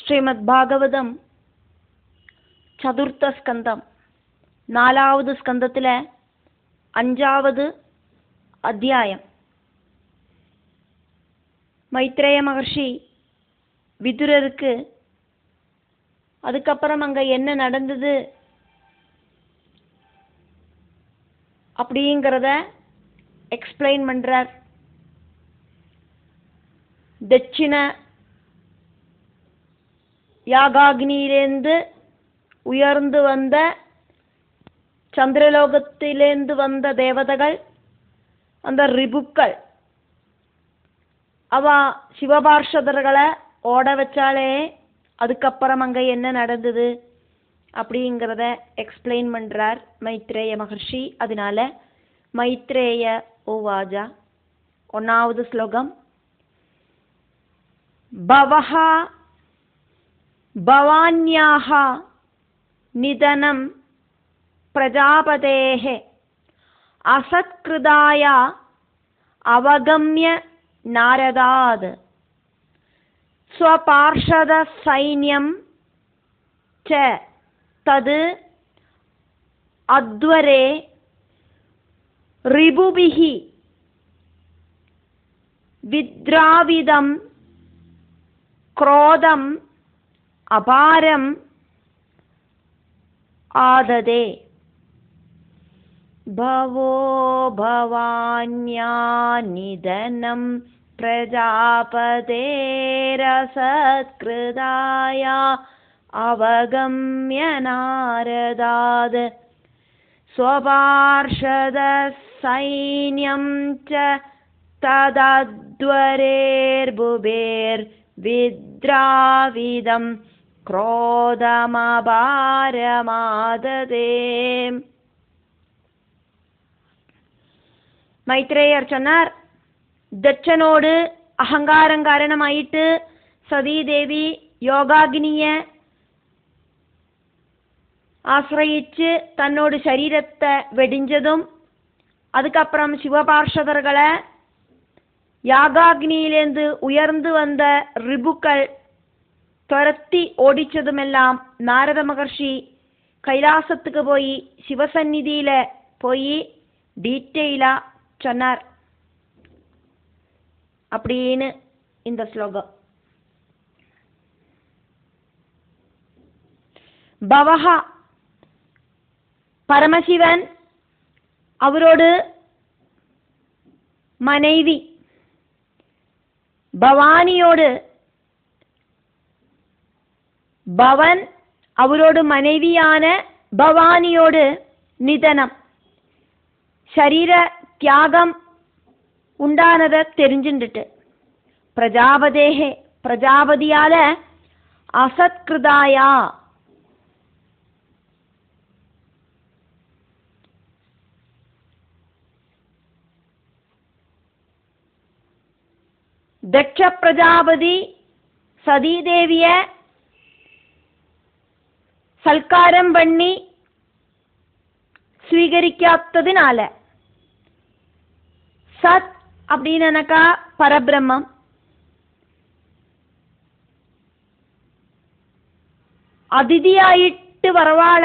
ஸ்ரீமத் பாகவதம் சதுர்த்த ஸ்கந்தம் 4வது ஸ்கந்தத்தில் 5வது அத்தியாயம். மைத்ரேய மகர்ஷி விதுரருக்கு அதுக்கப்புறம் அங்கே என்ன நடந்தது அப்படிங்கிறத எக்ஸ்பிளைன் பண்ணுறார். தட்சிண யாகாக்னியிலேருந்து உயர்ந்து வந்த சந்திரலோகத்திலேருந்து வந்த தேவதைகள், அந்த ரிபுக்கள், அவ சிவபார்ஷதர்களை ஓட வச்சாலே அதுக்கப்புறம் அங்கே என்ன நடந்தது அப்படிங்கிறத எக்ஸ்பிளைன் பண்ணுறார் மைத்ரேய மகர்ஷி. அதனால மைத்ரேய ஓவாஜா 1வது ஸ்லோகம். பவஹா பவான்யாஹ நிதனம் பிரஜாபதேஹ அசத்கிருதாய அவகம்ய நாரதாத் ஸ்வபார்ஷத சைன்யம் ச தத் அத்வரே ரிபுபிஹி வித்ராவிதம் क्रोधम अपारम आददे. भवो भवान्या निधनं प्रजापतेरसत्कृताय अवगम्य नारदात् स्वपार्षद सैन्यं च तदध्वरेर्बुभेर् வித்ராவிதம் क्रोधमபாரமாததே. மைத்ரேயர் சொன்னார், தட்சனோடு அகங்காரம் காரணமாயிட்டு சதீதேவி யோகாக்னிய ஆசிரயிச்சு தன்னோட சரீரத்தை வெடிஞ்சதும், அதுக்கப்புறம் சிவபார்ஷதர்களை யாகாக்னியிலேருந்து உயர்ந்து வந்த ரிபுக்கள் துரத்தி ஓடிச்சதுமெல்லாம் நாரத மகர்ஷி கைலாசத்துக்கு போய் சிவசந்நிதியில போய் டீட்டெயிலா சொன்னார் அப்படின்னு இந்த ஸ்லோகம். பவஹா பரமசிவன், அவரோடு மனைவி பவானியோடு, பவன் அவரோடு மனைவியான பவானியோடு நிதனம் சரீர தியாகம் உண்டானதை தெரிஞ்சுட்டு, பிரஜாபதேஹே பிரஜாபதியால அசத்கிருதாயா தட்ச பிரஜாபதி சதீதேவிய சல்காரம் பண்ணி ஸ்வீகரிக்காததுனால, சத் அப்படின்னாக்கா பரபிரம்மம், அதிதியாயிட்டு வரவாள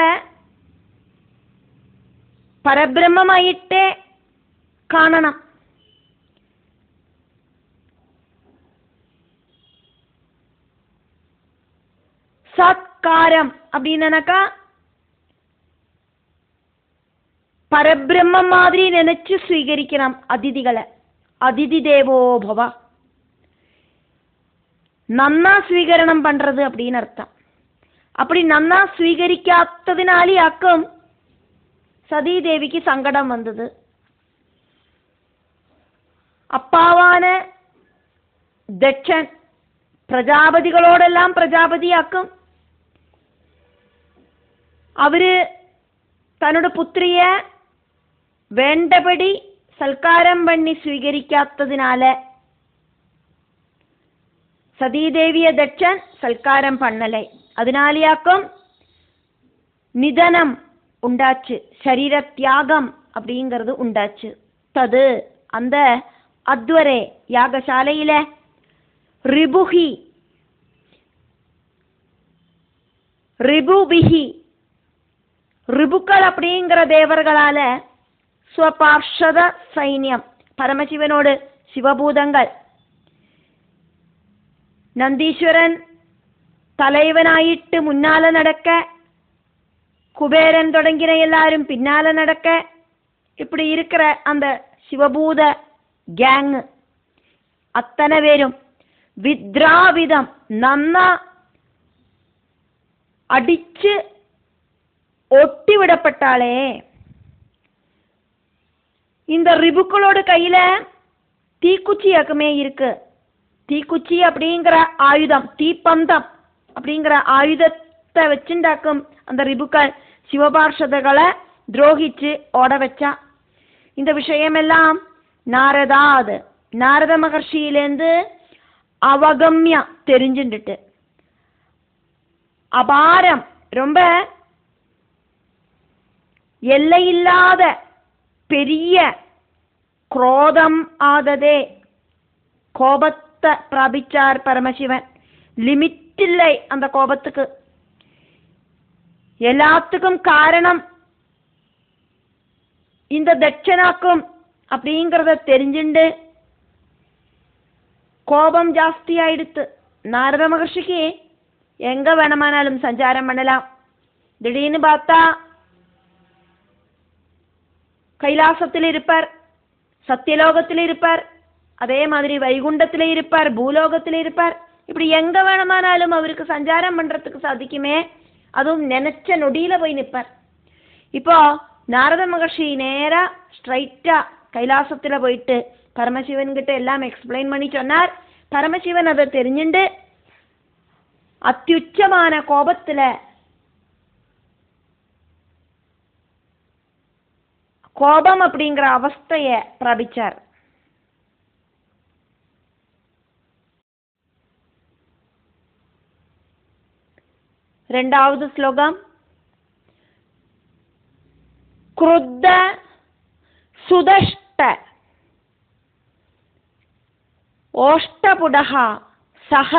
பரபிரம்மமாயிட்டே காணணும். சத்காரம் அப்படின்னாக்கா பரபிரம்ம மாதிரி நினைச்சு ஸ்வீகரிக்கலாம் அதிதிகளை. அதிதி தேவோ பவ, நன்னா ஸ்வீகரணம் பண்றது அப்படின்னு அர்த்தம். அப்படி நன்னா ஸ்வீகரிக்காததினாலேயாக்கும் சதீதேவிக்கு சங்கடம் வந்தது. அப்பாவான தட்சன் பிரஜாபதிகளோடெல்லாம் பிரஜாபதியாக்கும். அவரு தன்னோட புத்திரிய வேண்டபடி சல்காரம் பண்ணி ஸ்வீகரிக்காததினால சதீதேவிய தட்சன் சல்காரம் பண்ணலை. அதனாலேயாக்கும் நிதனம் உண்டாச்சு, சரீர தியாகம் அப்படிங்கிறது உண்டாச்சு. தது அந்த அத்வரே யாகசாலையில ரிபுஹி ரிபுபிஹி, ரிபுக்கள் அப்படிங்கிற தேவர்களால ஸ்வபார்ஷத சைன்யம், பரமசிவனோடு சிவபூதங்கள், நந்தீஸ்வரன் தலைவனாயிட்டு முன்னால நடக்க, குபேரன் தொடங்கின எல்லாரும் பின்னால நடக்க, இப்படி இருக்கிற அந்த சிவபூத கேங் அத்தனை பேரும் வித்ராவிதம் நன்னா அடிச்சு ஒட்டி விடப்பட்டாளே. இந்த ரிபுக்களோட கையில தீக்குச்சி அக்குமே இருக்கு. தீக்குச்சி அப்படிங்கிற ஆயுதம், தீப்பந்தம் அப்படிங்கிற ஆயுதத்தை வச்சுண்டாக்கும் அந்த ரிபுக்கள் சிவபார்ஷதகளை துரோகிச்சு ஓட வச்சா. இந்த விஷயமெல்லாம் நாரதாது, நாரத மகர்ஷியிலேருந்து அவகம்யா தெரிஞ்சுட்டு அபாரம், ரொம்ப எல்லையில்லாத பெரிய குரோதம் ஆததே, கோபத்தை பிராபிச்சார் பரமசிவன். லிமிட் இல்லை அந்த கோபத்துக்கு. எல்லாத்துக்கும் காரணம் இந்த தட்சணாக்கும் அப்படிங்கிறத தெரிஞ்சுண்டு கோபம் ஜாஸ்தி ஆயிடுத்து. நாரத மகர்ஷிக்கு எங்க வேணுமானாலும் சஞ்சாரம் பண்ணலாம். திடீர்னு பார்த்தா கைலாசத்தில் இருப்பார், சத்தியலோகத்தில் இருப்பார், அதே மாதிரி வைகுண்டத்தில் இருப்பார், பூலோகத்தில் இருப்பார். இப்படி எங்க வேணுமானாலும் அவருக்கு சஞ்சாரம் பண்றதுக்கு சாதிக்குமே. அதுவும் நினைச்ச நொடியில போய் நிற்பார். இப்போ நாரத மகர்ஷி நேரா ஸ்ட்ரைட்டா கைலாசத்துல போயிட்டு பரமசிவன் கிட்ட எல்லாம் எக்ஸ்பிளைன் பண்ணி சொன்னார். பரமசிவன் அதை தெரிஞ்சுண்டு அத்தியுச்சமான கோபத்துல கோபம் அப்படிங்கிற அவஸ்தைய பிராபிச்சார். ரெண்டாவது ஸ்லோகம். क्रुद्ध सुदष्ट ओष्टपुडः सह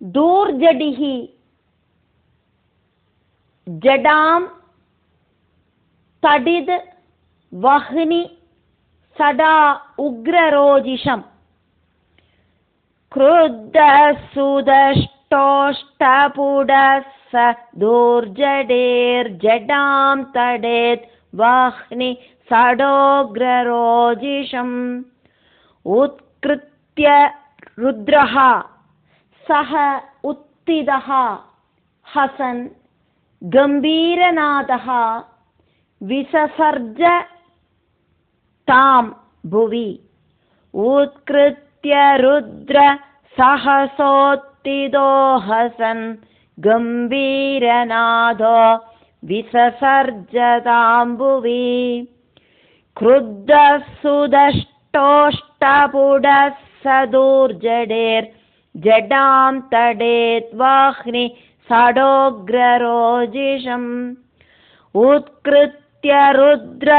दूर्जडिः जडां तडिद वह्नि सदा उग्ररोजिषं क्रुद्ध सुदष्टोष्टपुडः दूर्जडेर्जडां तडेत् वह्नि सडोग्ररोजिषम् उत्कृत्य रुद्रः सह उत्थितः हसन् गम्भीरनादः विससर्ज तां भुवि उत्कृत्य रुद्र सहसोत्थितो हसन् गम्भीरनादो विससर्जतां भुवि क्रुद्धः सुदष्टोष्टपुडः सदूर्जडेर्जडां तडेत् वह्नि सडोग्ररोजिषम् उत्कृत्य रुद्र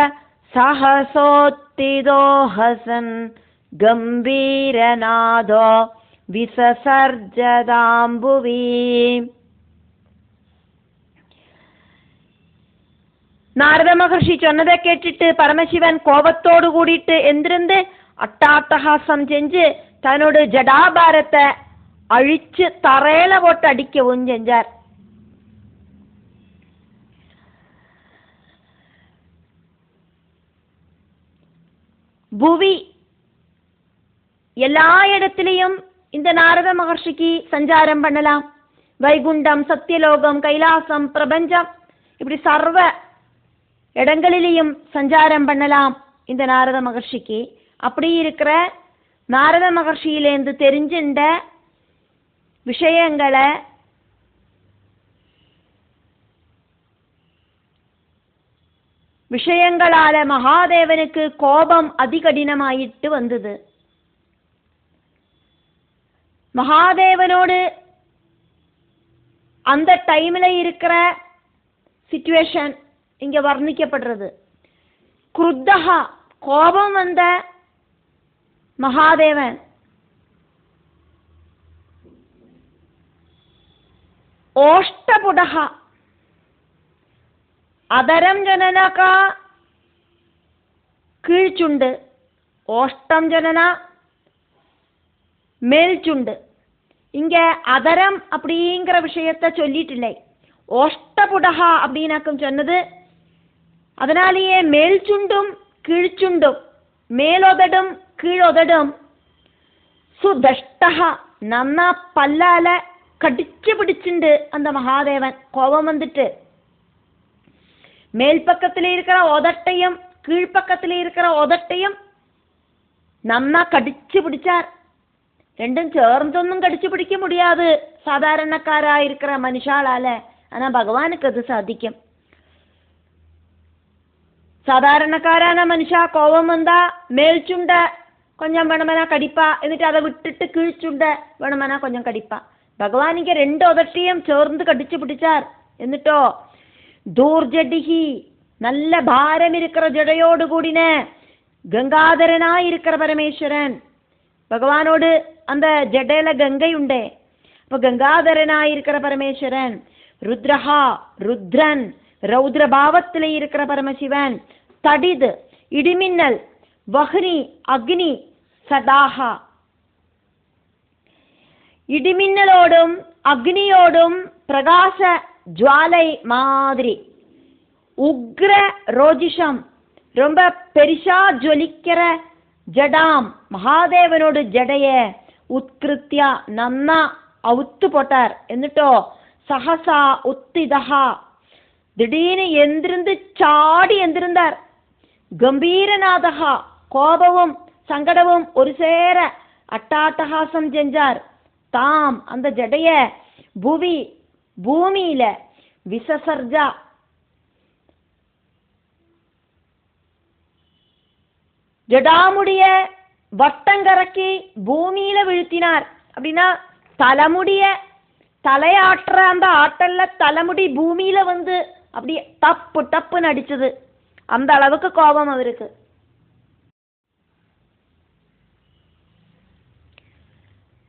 सहसोत्थितो हसन् गम्भीरनादो विससर्जतां भुवि. நாரத மகர்ஷி சொன்னதை கேட்டுட்டு பரமசிவன் கோபத்தோடு கூடிட்டு எந்திருந்து அட்டாட்டகாசம் செஞ்சு தன்னோட ஜடாபாரத்தை அழிச்சு தரையில போட்டு அடிக்கவும் செஞ்சார். புவி எல்லா இடத்திலையும் இந்த நாரத மகர்ஷிக்கு சஞ்சாரம் பண்ணலாம். வைகுண்டம், சத்தியலோகம், கைலாசம், பிரபஞ்சம், இப்படி சர்வ இடங்களிலையும் சஞ்சாரம் பண்ணலாம் இந்த நாரத மகர்ஷிக்கு. அப்படி இருக்கிற நாரத மகர்ஷியிலேருந்து தெரிஞ்சின்ற விஷயங்களை விஷயங்களால மகாதேவனுக்கு கோபம் அதிகடினமாயிட்டு வந்தது. மகாதேவனோடு அந்த டைம்ல இருக்கிற சிச்சுவேஷன் இங்க வர்ணிக்கப்படுறது. குருத்தகா, கோபம் வந்த மகாதேவன் ഓഷ്ടപുടഃ അതരം ജനനക கீழ்ச்சுண்டு, ஓஷ்டம் ஜனனா மேல்ச்சுண்டு. இங்க அதரம் அப்படிங்கிற விஷயத்தை சொல்லிட்டில்லை, ஓஷ்டபுடஹா அப்படின்னாக்கும் சொன்னது. அதனாலேயே மேல்ச்சுண்டும் கீழ்ச்சுண்டும், மேலொதடும் கீழொதடும் சுதஷ்டஹா நன்னா பல்லால கடிச்சு பிடிச்சுண்டு அந்த மகாதேவன் கோபம் வந்துட்டு மேல் பக்கத்தில் இருக்கிற உதட்டையும் கீழ்ப்பக்கத்தில் இருக்கிற உதட்டையும் நன்னா கடிச்சு பிடிச்சார். ரெண்டும் சேர்ந்தொന്നും கடிச்சு பிடிக்க முடியாது சாதாரணக்காராயிருக்கிற மனுஷாளால. ஆனா பகவானுக்கு அது சாதிக்கும். சாதாரணக்காரான மனுஷா கோபம் வந்தா மேல் சுண்ட கொஞ்சம் வேணுமனா கடிப்பா, എന്നിട്ട് அதை விட்டுட்டு கீழ்ச்சுண்ட வேணுமனா கொஞ்சம் கடிப்பா. பகவான் இங்க ரெண்டு உதட்டையும் சேர்ந்து கடிச்சு பிடிச்சார். എന്നിട്ടോ தூர்ஜடிஹி நல்ல பாரம் இருக்கிற ஜடையோடு கூடின கங்காதரனாய் இருக்கிற பரமேஸ்வரன். பகவானோடு அந்த ஜடையில கங்கை உண்டே, அப்ப கங்காதரனாய் இருக்கிற பரமேஸ்வரன். ருத்ரஹா ருத்ரன் ரௌத்ரபாவத்திலே இருக்கிற பரமசிவன். தடிது இடிமின்னல், வஹ்னி அக்னி, சதாஹா இடிமின்னலோடும் அக்னியோடும் பிரகாச ஜுவாலை மாதிரி. உக்ர ரோஜிஷம் ரொம்ப பெரிசா ஜொலிக்கிற ஜடாம் மகாதேவனோடு ஜடைய உத்கிருத்தியா நன்னா அவுத்து போட்டார். എന്നിട്ടോ சஹசா உத்திதஹா திடீர்னு எந்திருந்து சாடி எந்திருந்தார். கம்பீரநாதஹா கோபமும் சங்கடமும் ஒரு சேர அட்டாட்டகாசம் செஞ்சார். தாம் அந்த ஜடைய பூமியில விசசர்ஜா ஜடாமுடிய வட்டங்கரக்கி பூமியில வீழ்த்தினார். அப்படின்னா தலைமுடிய தலையாட்டுற அந்த ஆட்டல்ல தலைமுடி பூமியில வந்து அப்படி டப்பு டப்புன்னு அடிச்சது. அந்த அளவுக்கு கோபம் அவருக்கு.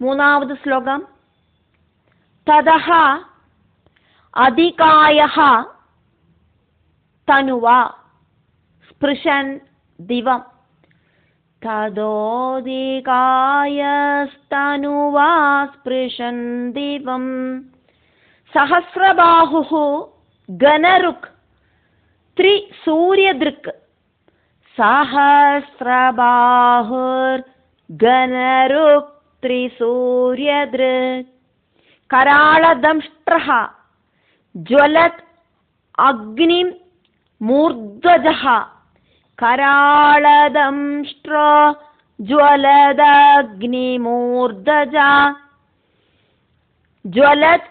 மூணாவது ஸ்லோகம். ததஹ அதிகாயஹ தனுவா ஸ்பிருஷன் திவம். ததோதிகாயஸ்தனுவா ஸ்பிருஷன் திவம் சஹஸ்ரபாஹுः கனருக் த்ரிசூரியத்ருக். சஹஸ்ரபாஹுர் கனருக் த்ரிசூரியத்ருக். கராளதம்ஷ்ட்ரஹ ஜ்வலத் அக்னிம் மூர்த்வஜஹ. கராளதம்ஷ்ட்ரோ ஜ்வலதக்னிமூர்தஜா. ஜ்வலத்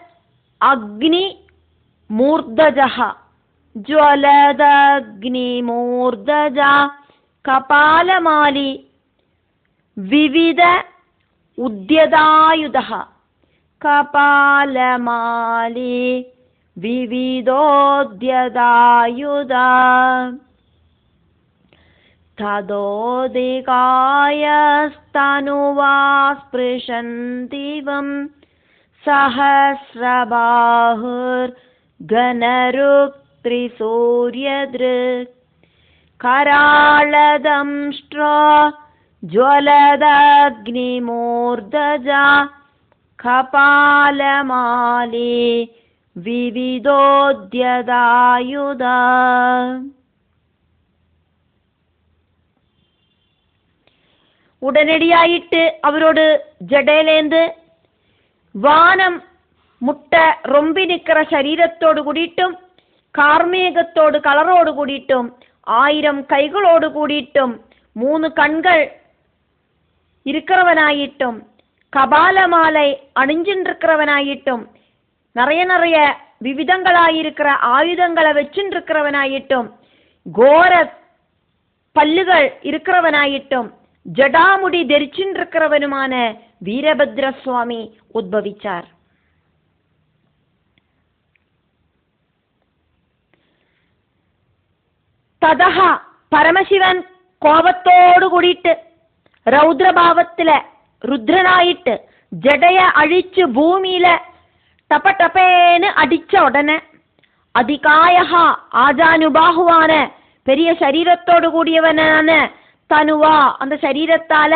அக்னி மூர்தஜஹ ஜ்வலதக்னிமூர்தஜா. கபாலமாலி விவித உத்யதாயுதஹ. கபாலமாலி விவிதோத்யதாயுதா. ததோதிகாயஸ்தனுவா ஸ்பிருஷன் திவம் சஹஸ்ரபாஹுர் கனருக் த்ரிசூரியத்ருக். கராளதம்ஷ்ட்ரோ ஜ்வலதக்னிமூர்தஜா. கபாலமாலி விவிதோத்யதாயுதா. உடனடியாயிட்டு அவரோடு ஜடையிலேந்து வானம் முட்டை ரொம்பி நிற்கிற சரீரத்தோடு கூடிட்டும் கார்மேகத்தோடு കളറോடு கூடிட்டும் 1000 கைகளோடு கூடிட்டும் 3 கண்கள் இருக்கிறவனாயிட்டும் கபாலமாலை அணிஞ்சின்றிருக்கிறவனாயிட்டும் நிறைய விவிதங்களாயிருக்கிற ஆயுதங்களை வச்சின்றிருக்கிறவனாயிட்டும் கோர பல்லுகள் இருக்கிறவனாயிட்டும் ஜடாமுடி தரிச்சின்றிருக்கிறவனுமான வீரபத்ர சுவாமி உத்பவிச்சார். ததஹ பரமசிவன் கோபத்தோடு கூடிட்டு ரௌத்ரபாவத்துல ருத்ரனாயிட்டு ஜடைய அழிச்சு பூமியில ടപ്പേന്ന് അടിച്ച ഉടനെ അതികായഹ ആജാനുബാഹുവാണ്, பெரிய சரீரத்தோடு கூடியவனான தனுவா அந்த சரீரத்தால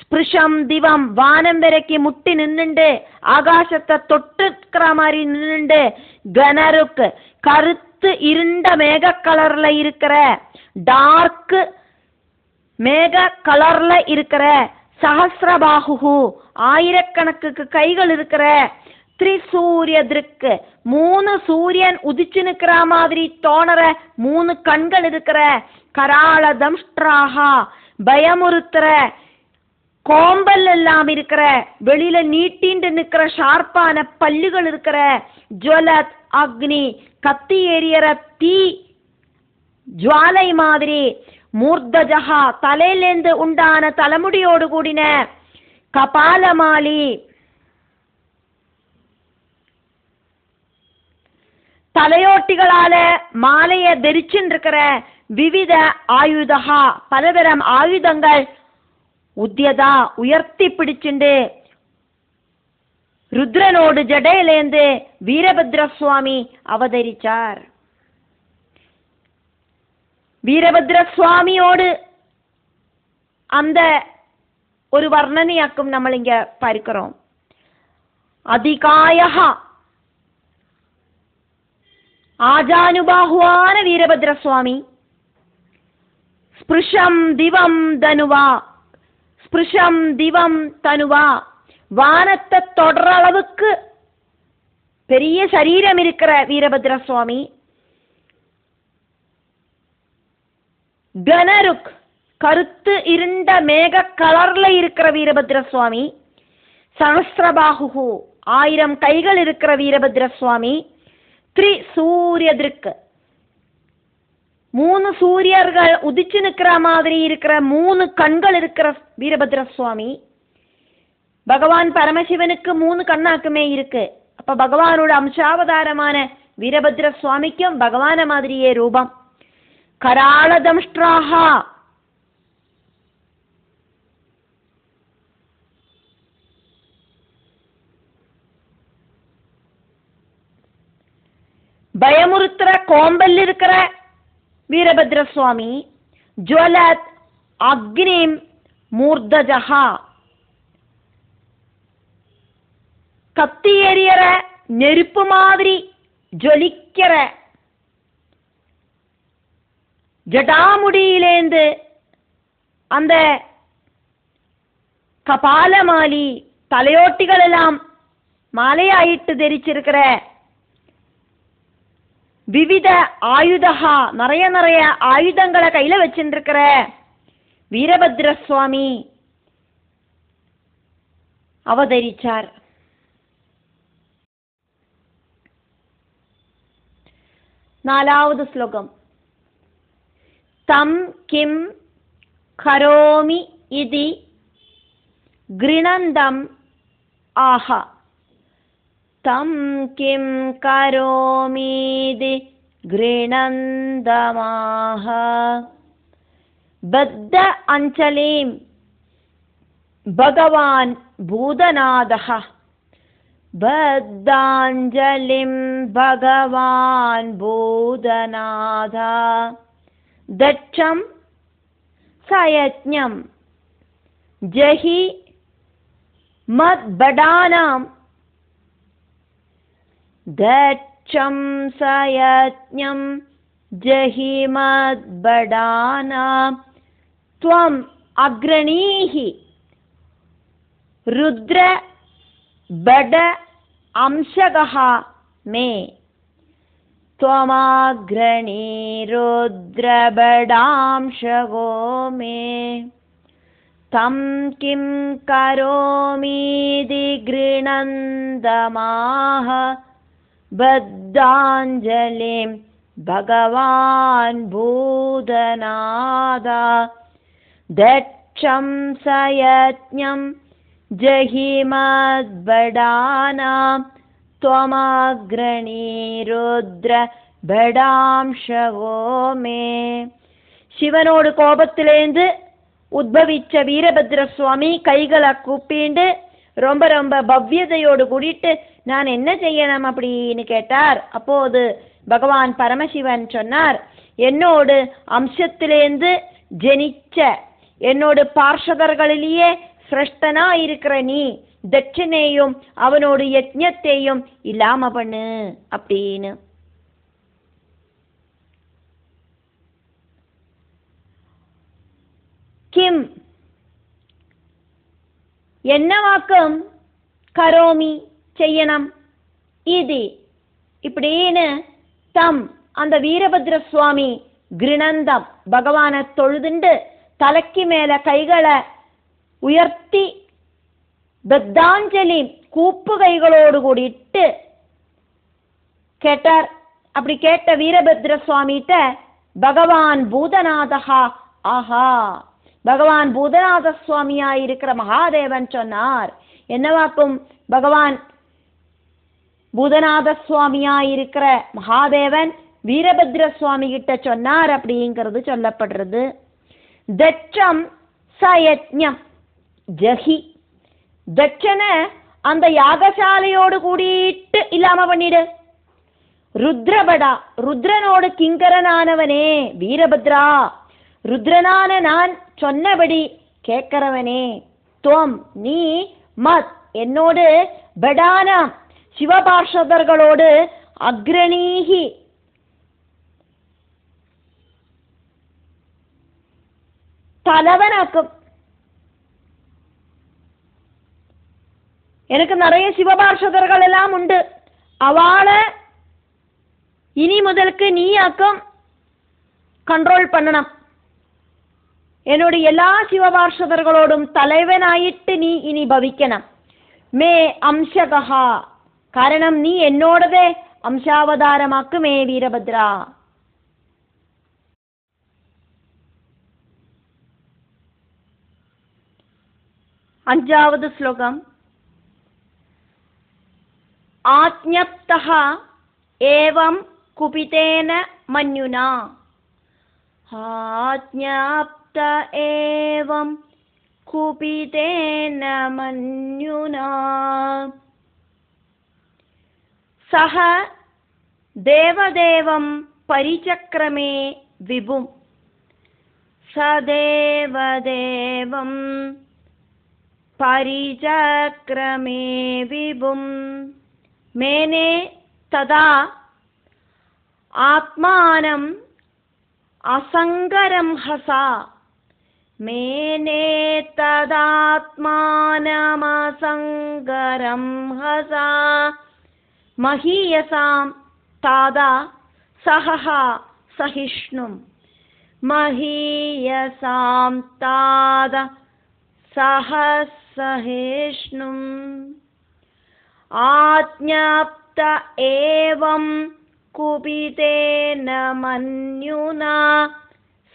ஸ்பிருஷம் திவம் வானம் வரைக்கும் முட்டி நின்னுண்டு ஆகாசத்தை தொட்டுக்கிற மாதிரி நின்னுண்டு கனருக்கு கருத்து இருண்ட மேக கலர்ல இருக்கிற டார்க் மேக கலர்ல இருக்கிற சஹஸ்ரபாஹு ஆயிரக்கணக்குக்கு கைகள் இருக்கிற ത്രിസൂര്യ ദൃക്ക് 3 சூரியன் உதிச்சு நிக்கிற மாதிரி தோணற 3 கண்கள் இருக்கிற கராள தம்ஷ்ட்ராஹ பயமுறுத்துற கோம்பல் எல்லாம் இருக்கிற வெளியில நீட்டிண்டு நிக்கிற ஷார்ப்பான பல்லுகள் இருக்கிற ஜுவலத் அக்னி கத்தி எரியற தீ ஜுவாலை மாதிரி மூர்தஜஹா தலையிலேந்து உண்டான தலைமுடியோடு கூடின கபாலமாலி തലയോട്ടികളാല മാലയെ ധരിച്ചിരിക്കുന്ന വിവിധ ആയുധ പലതരം ആയുധങ്ങൾ ഉദ്യത ഉയർത്തിപ്പിടിച്ചിട്ട് രുദ്രനോട് ജടയിലേന്ത് വീരഭദ്രസ്വാമി അവതരിച്ചാർ. വീരഭദ്രസ്വാമിയോട് அந்த ஒரு வர்ணனையாக்கும் நம்ம இங்க பார்க்கிறோம். அதிகாயஹ ആജാനുബാഹുവാന വീരഭദ്രസ്വാമി, സ്പൃശം ദിവം തനുവാ, സ്പൃശം ദിവം തനുവാ, வானத்தை தொடர அளவுக்கு பெரிய சரீரம் இருக்கிற வீரபத்ரசுவாமி. கனருக் கருத்து இருண்ட மேக கலர்ல இருக்கிற வீரபத்ரசுவாமி. சஹஸ்ரபாஹு 1000 கைகள் இருக்கிற வீரபத்ரசுவாமி. ത്രിസൂര്യ ദൃക്ക് 3 சூரியர்கள் உதிச்சு நிக்கிற மாதிரி இருக்கிற 3 கண்கள் இருக்கிற வீரபத்ரசுவாமி. பகவான் பரமசிவனுக்கு 3 கண்ணாக்குமே இருக்கு. அப்ப பகவானோட அம்சாவதாரமான வீரபத்ரசுவாமிக்கும் பகவான மாதிரியே ரூபம். கராள தம்ஷ்ட்ராஹா பயமுறுத்துற கோம்பல் இருக்கிற வீரபத்ரசுவாமி. ஜுவலத் அக்னிம் மூர்தஜஹா கத்தி எரியற நெருப்பு மாதிரி ஜொலிக்கிற ஜடாமுடியிலேந்து அந்த கபாலமாலி தலையோட்டிகள் எல்லாம் மாலையாயிட்டு தரிச்சிருக்கிற விவித ஆயுதா நிறைய ஆயுதங்களை கையில வச்சிருக்கிற வீரபத்ரசுவாமி அவதரிச்சார். 4வது ஸ்லோகம். தம் கிம் கரோமி இதி கிருணந்தம் ஆஹா. தம் கிம் கரோமீதி கிருணந்தமாஹ. பத்த அஞ்சலிம் பகவான் பூதநாதஹ. பத்தாஞ்சலிம் பகவான் பூதநாதா. தட்சம் சயஜ்ஞம் ஜஹி மத்படானாம். தட்சம் சயஜ்ஞம் ஜஹி மத்படானாம். த்வம் அக்ரணீஹி ருத்ர பட அம்சகஹ மே. த்வமாக்ரணீ ருத்ர படாம்சகோ மே. தம் கிம் கரோமீதி கிருணந்தமாஹ. பத்தாஞ்சலிம் பகவான் பூதநாதா. தட்சம் சயஜ்ஞம் ஜஹி மத்படானாம். த்வமாக்ரணீ ருத்ர படாம்சகோ மே. சிவனோடு கோபத்திலேந்து உத்பவிச்ச வீரபத்ரசுவாமி கைகளை கூப்பிண்டு ரொம்ப ரொம்ப பவ்யதையோடு கூடிட்டு நான் என்ன செய்யணும் அப்படின்னு கேட்டார். அப்போது பகவான் பரமசிவன் சொன்னார், என்னோடு அம்சத்திலேந்து ஜனிச்ச என்னோட பார்ஷதர்களிலேயே சிரஷ்டனா இருக்கிற நீ தட்சணையும் அவனோட யஜ்ஞத்தையும் இல்லாம பண்ணு அப்படின்னு. கிம் என்னவாக்கம் கரோமி செய்யணும் இது இப்படின்னு தம் அந்த வீரபத்ர சுவாமி கிருணந்தம் பகவானை தொழுதுண்டு தலைக்கு மேல கைகளை உயர்த்தி பத்தாஞ்சலி கூப்பு கைகளோடு கூடிட்டு கேட்டார். அப்படி கேட்ட வீரபத்ர சுவாமிகிட்ட பகவான் பூதநாதகா, ஆஹா பகவான் பூதநாத சுவாமியா இருக்கிற மகாதேவன் சொன்னார். என்னவாக்கும் பகவான் பூதநாத சுவாமியா இருக்கிற மகாதேவன் வீரபத்ர சுவாமி கிட்ட சொன்னார் அப்படிங்கிறது சொல்லப்படுறது. தட்சம் சயஜ்ஞம் ஜஹி, தட்சனை அந்த யாகசாலையோடு கூடிட்டு இல்லாம பண்ணிடு. ருத்ரபடா, ருத்ரனோடு கிங்கரனானவனே வீரபத்ரா, ருத்ரனான நான் சொன்னபடி கேட்கிறவனே, துவம் நீ மத் என்னோடு படான சிவபார்ஷதர்களோடு அக்ரணீகி தலைவனாக்கும். எனக்கு நிறைய சிவபார்ஷதர்கள் எல்லாம் உண்டு, அவளை இனி முதலுக்கு நீ ஆக்கம் கண்ட்ரோல் பண்ணணும். என்னோட எல்லா சிவபார்ஷதர்களோடும் தலைவனாயிட்டு நீ இனி பவிக்கணும். மே அம்சகா, காரணம் நீ என்னோடதே அம்சாவதாரமாக்கு மே வீரபத்ரா. அஞ்சாவது ஸ்லோகம். ஆஜ்ஞப்தஹ ஏவம் குபிதேன மன்யுனா, ஆஜ்ஞப்த ஏவம் குபிதேன மன்யுனா, சஹ தேவதேவம் பரிசக்ரமே விபும், சதேவதேவம் பரிசக்ரமே விபும், மேனே ததா ஆத்மானம் அசங்கரம் ஹசா, மேனே ததாத்மானம் அசங்கரம் ஹசா, மஹீயசாம் தாதா சஹா சஹிஷ்ணும், மஹீயசாம் தாதா சஹ சஹிஷ்ணும், ஆஜ்ஞப்த ஏவம் குபிதேன மன்யுனா,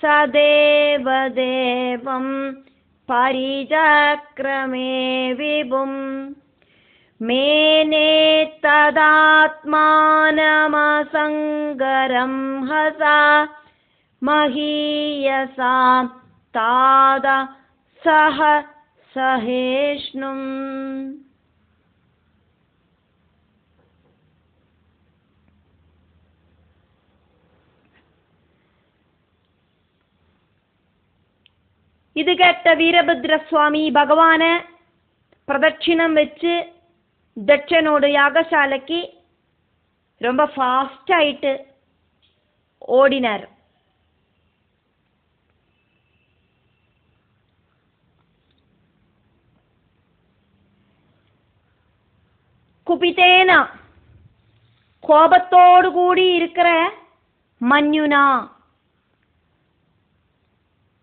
சதேவதேவம் பரிசக்ரமே விபும், மேனே ததாத்மானம் அசங்கரம் ஹசா, மஹீயசாம் தாதா சஹ சஹிஷ்ணும். இது கேட்ட வீரபத்ர சுவாமி பகவான பிரதட்சிணம் வச்சு தட்சனோட யாகசாலைக்கு ரொம்ப ஃபாஸ்ட் ஆயிட்டு ஓடினார். குபிதேனா கோபத்தோடு கூடி இருக்கிற மன்யுனா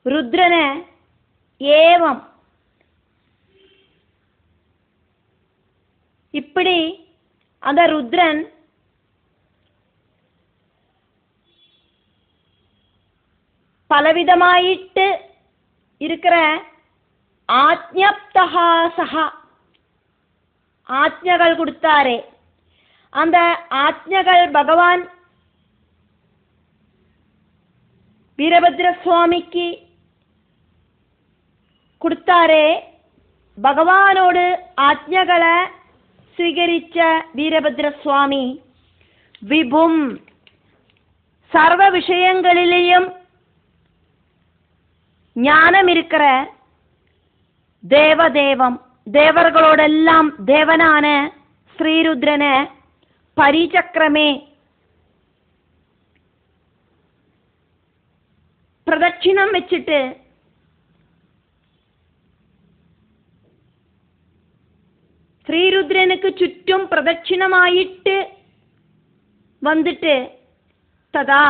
ருத்ரன ஏவம் இப்படி அந்த ருத்ரன் பலவிதமாயிட்டு இருக்கிற ஆஜ்ஞப்தஹா சஹா ஆஜ்ஞகள் கொடுத்தாரே, அந்த ஆஜ்ஞகள் பகவான் வீரபத்ர சுவாமிக்கு கொடுத்தாரே, ഭഗവാനോട് ആജ്ഞകളെ സ്വീകരിച്ച വീരഭദ്രസ്വാമി വിഭും സർവ விஷயங்களிலேயும் ஞானம் இருக்கிற தேவதேவம் தேவர்களோடெல்லாம் தேவனான ஸ்ரீருத்ரனை பரிசக்கரமே പ്രദക്ഷിണം വെച്ചിട്ട് ശ്രീരുദ്രനുക്ക് ചുറ്റും പ്രദക്ഷിണമായിട്ട് വന്നിട്ട് തഥാ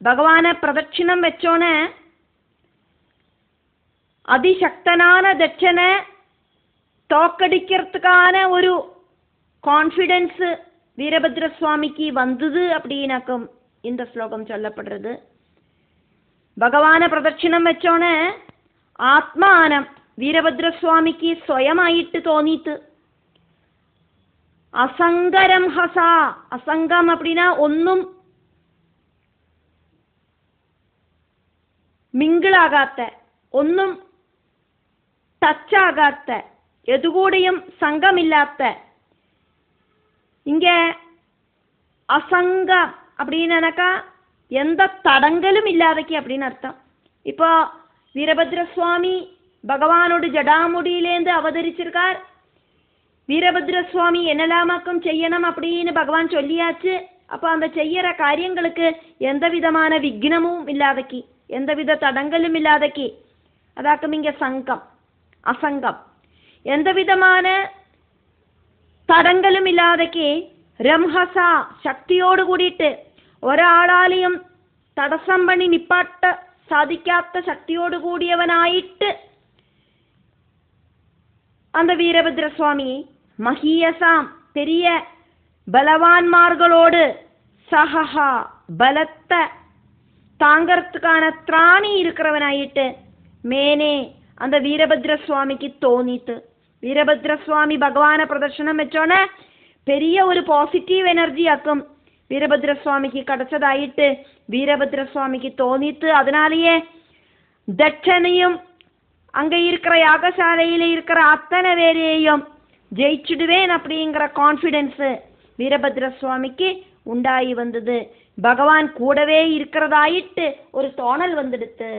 ഭഗവാനെ പ്രദക്ഷിണം വെച്ചോണ് അതിശക്തനാன ദക്ഷനെ தோக்கடிக்கிறதுக்கான ஒரு கான்ஃபிடன்ஸ் வீரபத்ர சுவாமிக்கு வந்தது அப்படின்னாக்கும் இந்த ஸ்லோகம் சொல்லப்படுறது. ഭഗവാനെ പ്രദക്ഷിണം വെച്ചോണ് ആത്മാനം വീരഭദ്രസ്വാമിക്ക് സ്വയമായിട്ട് തോന്നിയിട്ട് അസംഗരം ഹസ, അസംഗം அப்படின்னா ഒന്നും മിങ്കിളാകാത്ത, ഒന്നും ടച്ചാകാത്ത, എതുകൂടെയും സംഘമില്ലാത്ത, ഇങ്ങ അസംഗം அப்படின்னாக்கா எந்த தடங்கலும் இல்லாதக்கு அப்படின்னு அர்த்தம். இப்போ வீரபத்ரசுவாமி பகவானோட ஜடாமுடியிலேருந்து அவதரிச்சிருக்கார். வீரபத்ரசுவாமி என்னெல்லாமாக்கும் செய்யணும் அப்படின்னு பகவான் சொல்லியாச்சு. அப்போ அந்த செய்யற காரியங்களுக்கு எந்த விதமான விக்னமும் இல்லாதக்கு, எந்தவித தடங்களும் இல்லாதக்கு அதாக்கும் இங்க சங்கம் அசங்கம். எந்த விதமான தடங்களும் இல்லாதக்கு ரம்ஹசா சக்தியோடு கூடிட்டு ഒരാളാലെയും തടസ്സം പണി നിപ്പാട്ട സാധിക്കാത്ത ശക്തിയോട് കൂടിയവനായിട്ട് அந்த வீரபத்ரசுவாமி மகியசாம் பெரிய பலவான்மார்களோடு சஹஹா பலத்தை தாங்கறதுக்கான திராணி இருக்கிறவனாயிட்டு மேனே அந்த வீரபத்ரசுவாமிக்கு தோணித்து. வீரபத்ரசுவாமி பகவான பிரதர்ஷனம் வச்சோன்னே பெரிய ஒரு பாசிட்டிவ் எனர்ஜி ஆக்கும் வீரபத்ரசுவாமிக்கு கிடைச்சதாயிட்டு வீரபத்ரசுவாமிக்கு தோணித்து. அதனாலேயே தட்சணையும் அங்க இருக்கிற யாகசாலையில இருக்கிற அத்தனை பேரையும் ஜெயிச்சுடுவேன் அப்படிங்கிற கான்ஃபிடன்ஸ் வீரபத்ரசுவாமிக்கு உண்டாகி வந்தது. பகவான் கூடவே இருக்கிறதாயிட்டு ஒரு தோணல் வந்துடுத்து.